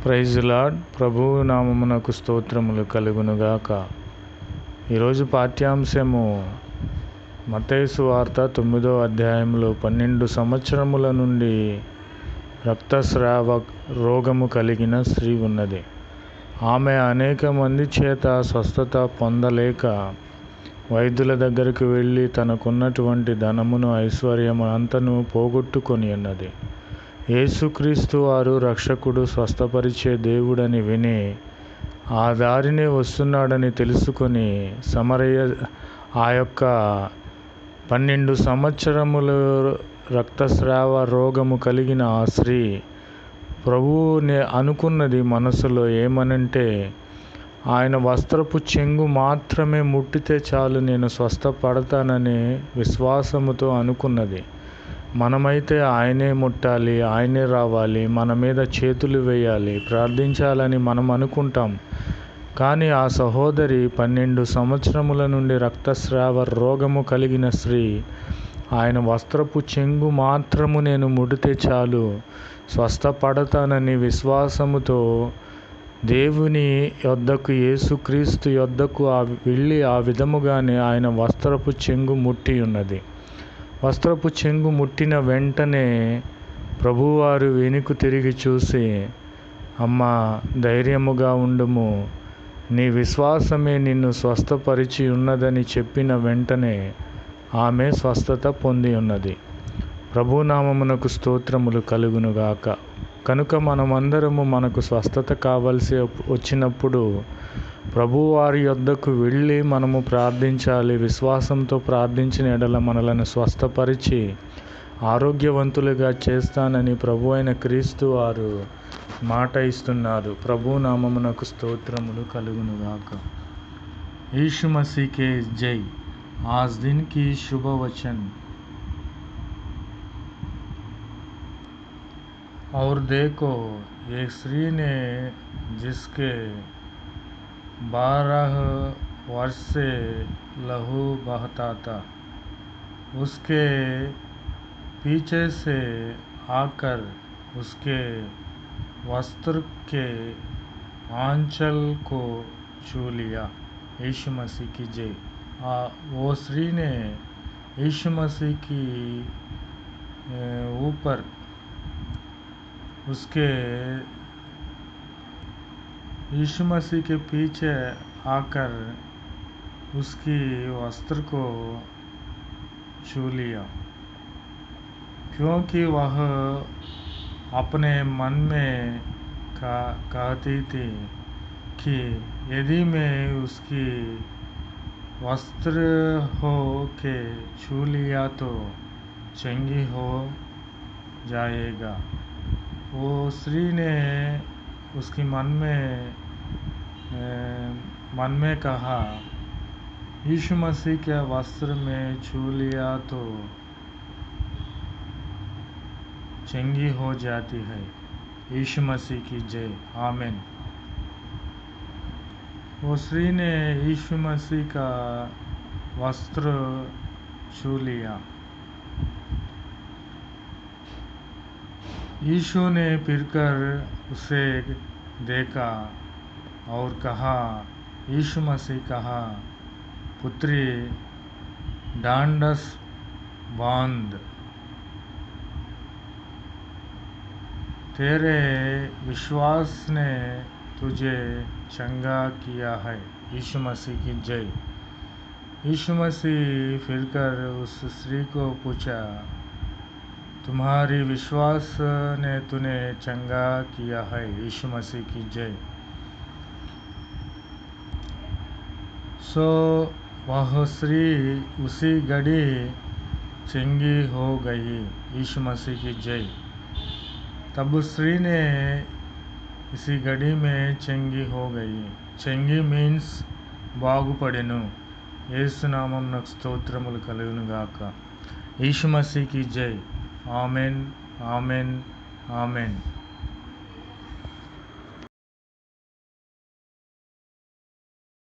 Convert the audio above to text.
Praise lord. ప్రభువు నామమునకు స్తోత్రములు కలుగునుగాక. ఈరోజు పాఠ్యాంశము మత్తయి సువార్త 9వ అధ్యాయంలో 12 సంవత్సరముల నుండి రక్తస్రావ రోగము కలిగిన స్త్రీ ఉన్నది. ఆమె అనేక మంది చేత స్వస్థత పొందలేక వైద్యుల దగ్గరకు వెళ్ళి తనకున్నటువంటి ధనమును ఐశ్వర్యము అంతను పోగొట్టుకొని ఉన్నది. యేసుక్రీస్తు వారు రక్షకుడు, స్వస్థపరిచే దేవుడని విని ఆ దారినే వస్తున్నాడని తెలుసుకొని ఆ యొక్క 12 సంవత్సరములు రక్తస్రావ రోగము కలిగిన ఆ స్త్రీ ప్రభువుని అనుకున్నది మనసులో ఏమనంటే, ఆయన వస్త్రపు చెంగు మాత్రమే ముట్టితే చాలు, నేను స్వస్థపడతానని విశ్వాసముతో అనుకున్నది. మనమైతే ఆయనే ముట్టాలి, ఆయనే రావాలి, మన మీద చేతులు వేయాలి, ప్రార్థించాలని మనం అనుకుంటాం. కానీ ఆ సహోదరి 12 సంవత్సరముల నుండి రక్తస్రావ రోగము కలిగిన స్త్రీ ఆయన వస్త్రపు చెంగు మాత్రము నేను ముడితే చాలు స్వస్థపడతానని విశ్వాసముతో దేవుని యొద్దకు, యేసుక్రీస్తు యొద్దకు వెళ్ళి ఆ విధముగానే ఆయన వస్త్రపు చెంగు ముట్టి ఉన్నది. వస్త్రపు చెంగు ముట్టిన వెంటనే ప్రభువారు వెనుక తిరిగి చూసి, అమ్మా, ధైర్యముగా ఉండుము, నీ విశ్వాసమే నిన్ను స్వస్థపరిచి ఉన్నదని చెప్పిన వెంటనే ఆమె స్వస్థత పొంది ఉన్నది. ప్రభునామమునకు స్తోత్రములు కలుగునుగాక. కనుక మనమందరము మనకు స్వస్థత కావలసి వచ్చినప్పుడు ప్రభువారి యొద్దకు వెళ్ళి మనము ప్రార్థించాలి. విశ్వాసంతో ప్రార్థించిన ఎడల మనలను స్వస్థపరిచి ఆరోగ్యవంతులుగా చేస్తానని ప్రభు అయిన క్రీస్తు వారు మాట ఇస్తున్నారు. ప్రభు నామమునకు స్తోత్రములు కలుగునుగాక. यीशु मसीह के जय। आज दिन की शुभ वचन। और देखो, एक स्त्री ने जिसके 12 वर्ष से लहू बहता था, उसके पीछे से आकर उसके वस्त्र के आंचल को छू लिया। यीशु मसीह की जय। वो स्त्री ने यीशु मसीह की ऊपर उसके यीशु मसीह के पीछे आकर उसकी वस्त्र को छू लिया, क्योंकि वह अपने मन में कहती थी कि यदि मैं उसकी वस्त्र हो के छू लिया तो चंगी हो जाएगा। वो स्त्री ने उसकी मन में कहा, यीशु मसीह के वस्त्र में छू लिया तो चंगी हो जाती है। यीशु मसीह की जय। आमीन। वो स्त्री ने यीशु मसीह का वस्त्र छू लिया। यीशु ने फिरकर उसे देखा और कहा, यीशु मसीह कहा, पुत्री, ढांढस बांध, तेरे विश्वास ने तुझे चंगा किया है। यीशु मसीह की जय। यीशु मसीह फिरकर उस स्त्री को पूछा, तुम्हारी विश्वास ने तूने चंगा किया है। यीशु मसीह की जय। वह स्त्री उसी घड़ी चंगी हो गई। यीशु मसीह की जय। तब स्त्री ने इसी घड़ी में चंगी हो गई। चंगी मीन्स బాగుపడెను. యేసు నామమునకు స్తోత్రములు కలుగునుగాక. యేసు మసీహ్ కి జై. Amen, amen, amen.